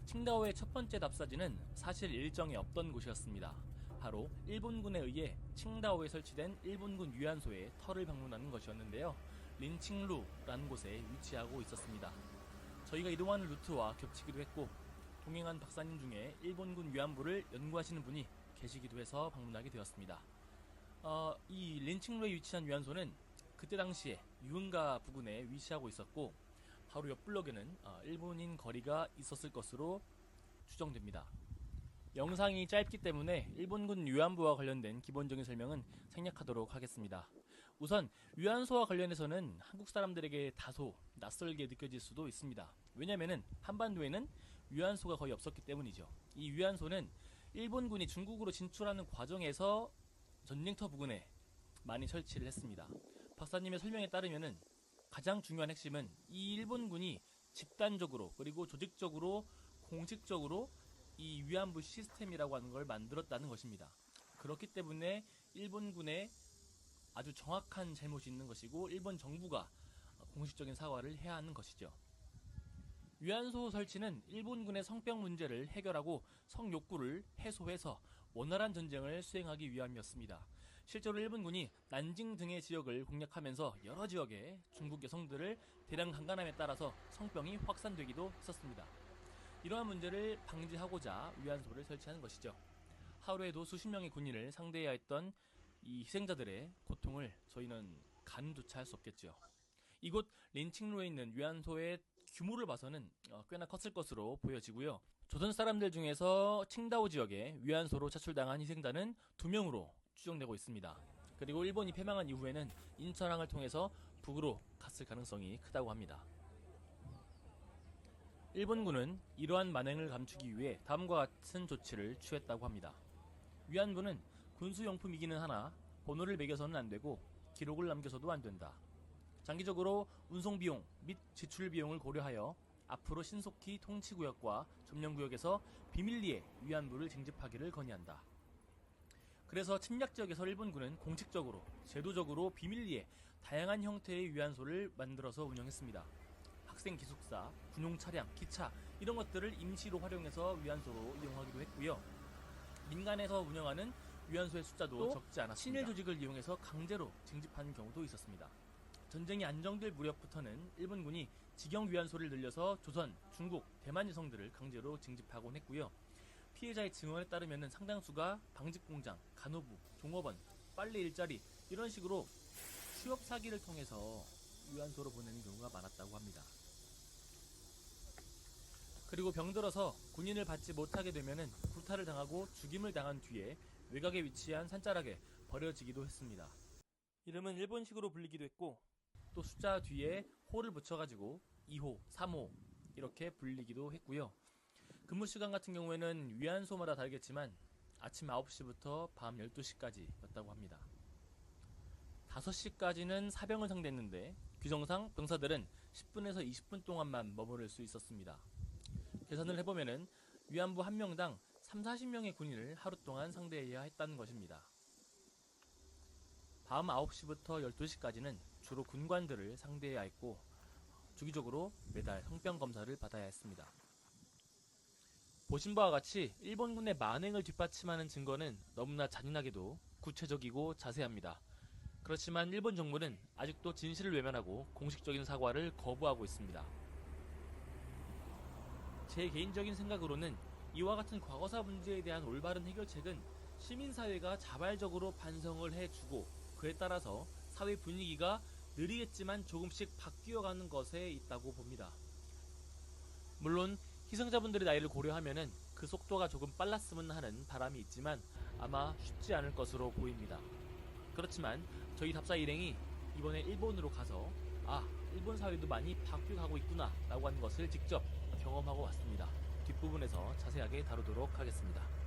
칭다오의 첫 번째 답사지는 사실 일정에 없던 곳이었습니다. 바로 일본군에 의해 칭다오에 설치된 일본군 위안소의 터를 방문하는 것이었는데요. 린칭루라는 곳에 위치하고 있었습니다. 저희가 이동하는 루트와 겹치기도 했고 동행한 박사님 중에 일본군 위안부를 연구하시는 분이 계시기도 해서 방문하게 되었습니다. 이 린칭루에 위치한 위안소는 그때 당시에 유흥가 부근에 위치하고 있었고 바로 옆 블럭에는 일본인 거리가 있었을 것으로 추정됩니다. 영상이 짧기 때문에 일본군 위안부와 관련된 기본적인 설명은 생략하도록 하겠습니다. 우선 위안소와 관련해서는 한국 사람들에게 다소 낯설게 느껴질 수도 있습니다. 왜냐면은 한반도에는 위안소가 거의 없었기 때문이죠. 이 위안소는 일본군이 중국으로 진출하는 과정에서 전쟁터 부근에 많이 설치를 했습니다. 박사님의 설명에 따르면은 가장 중요한 핵심은 이 일본군이 집단적으로 그리고 조직적으로 공식적으로 이 위안부 시스템이라고 하는 걸 만들었다는 것입니다. 그렇기 때문에 일본군에 아주 정확한 잘못이 있는 것이고 일본 정부가 공식적인 사과를 해야 하는 것이죠. 위안소 설치는 일본군의 성병 문제를 해결하고 성욕구를 해소해서 원활한 전쟁을 수행하기 위함이었습니다. 실제로 일본군이 난징 등의 지역을 공략하면서 여러 지역에 중국 여성들을 대량 강간함에 따라서 성병이 확산되기도 했었습니다. 이러한 문제를 방지하고자 위안소를 설치하는 것이죠. 하루에도 수십 명의 군인을 상대해야 했던 이 희생자들의 고통을 저희는 가늠조차 할 수 없겠죠. 이곳 린칭루에 있는 위안소의 규모를 봐서는 꽤나 컸을 것으로 보여지고요. 조선 사람들 중에서 칭다오 지역에 위안소로 차출당한 희생자는 2명으로 추정되고 있습니다. 그리고 일본이 패망한 이후에는 인천항을 통해서 북으로 갔을 가능성이 크다고 합니다. 일본군은 이러한 만행을 감추기 위해 다음과 같은 조치를 취했다고 합니다. 위안부는 군수용품이기는 하나 번호를 매겨서는 안되고 기록을 남겨서도 안된다. 장기적으로 운송비용 및 지출비용을 고려하여 앞으로 신속히 통치구역과 점령구역에서 비밀리에 위안부를 징집하기를 건의한다. 그래서 침략지역에서 일본군은 공식적으로 제도적으로 비밀리에 다양한 형태의 위안소를 만들어서 운영했습니다. 학생 기숙사, 군용 차량, 기차 이런 것들을 임시로 활용해서 위안소로 이용하기도 했고요. 민간에서 운영하는 위안소의 숫자도 적지 않았습니다. 친일 조직을 이용해서 강제로 징집하는 경우도 있었습니다. 전쟁이 안정될 무렵부터는 일본군이 직영 위안소를 늘려서 조선, 중국, 대만 여성들을 강제로 징집하곤 했고요. 피해자의 증언에 따르면 상당수가 방직공장, 간호부, 종업원, 빨래 일자리 이런 식으로 취업 사기를 통해서 위안소로 보내는 경우가 많았다고 합니다. 그리고 병들어서 군인을 받지 못하게 되면 구타를 당하고 죽임을 당한 뒤에 외곽에 위치한 산자락에 버려지기도 했습니다. 이름은 일본식으로 불리기도 했고 또 숫자 뒤에 호를 붙여가지고 2호, 3호 이렇게 불리기도 했고요. 근무시간 같은 경우에는 위안소마다 다르겠지만 아침 9시부터 밤 12시까지 였다고 합니다. 5시까지는 사병을 상대했는데 규정상 병사들은 10분에서 20분 동안만 머무를 수 있었습니다. 계산을 해보면은 위안부 한 명당 30-40명의 군인을 하루 동안 상대해야 했다는 것입니다. 밤 9시부터 12시까지는 주로 군관들을 상대해야 했고 주기적으로 매달 성병 검사를 받아야 했습니다. 보신 바와 같이 일본군의 만행을 뒷받침하는 증거는 너무나 잔인하게도 구체적이고 자세합니다. 그렇지만 일본 정부는 아직도 진실을 외면하고 공식적인 사과를 거부하고 있습니다. 제 개인적인 생각으로는 이와 같은 과거사 문제에 대한 올바른 해결책은 시민사회가 자발적으로 반성을 해주고 그에 따라서 사회 분위기가 느리겠지만 조금씩 바뀌어가는 것에 있다고 봅니다. 물론 희생자분들의 나이를 고려하면 그 속도가 조금 빨랐으면 하는 바람이 있지만 아마 쉽지 않을 것으로 보입니다. 그렇지만 저희 답사 일행이 이번에 일본으로 가서 일본 사회도 많이 바뀌어가고 있구나 라고 하는 것을 직접 경험하고 왔습니다. 뒷부분에서 자세하게 다루도록 하겠습니다.